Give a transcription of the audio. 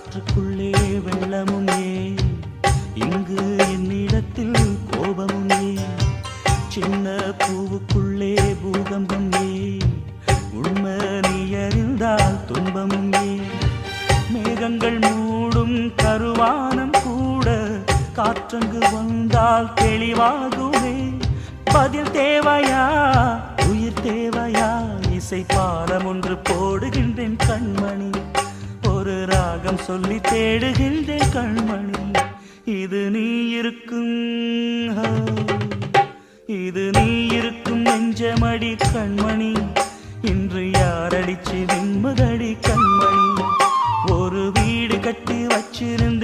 காற்றுக்குள்ளே வெள்ளமும் ஏன், இங்கு என்னிடத்தில் கோபமும் ஏன், சின்ன பூவுக்குள்ளே பூகம்பம் ஏன், உண்மை நீ அறிந்தால் துன்பமும் ஏன், மேகங்கள் மூடும் கருவானம் கூட காற்றங்கு வந்தால் தெளிவாகுமே, பதில் தேவையா உயிர் தேவையா, இசை பாலம் ஒன்று போடுகின்றேன் கண்மணி, ஒரு ராகம் சொல்லி தேடுகின்றேன் கண்மணி, இது நீ இருக்கும் இது நீ இருக்கும் நெஞ்சமடி கண்மணி, இன்று யாரடிச்சு நிம்மதடி கண்மணி, ஒரு வீடு கட்டி வச்சிருந்த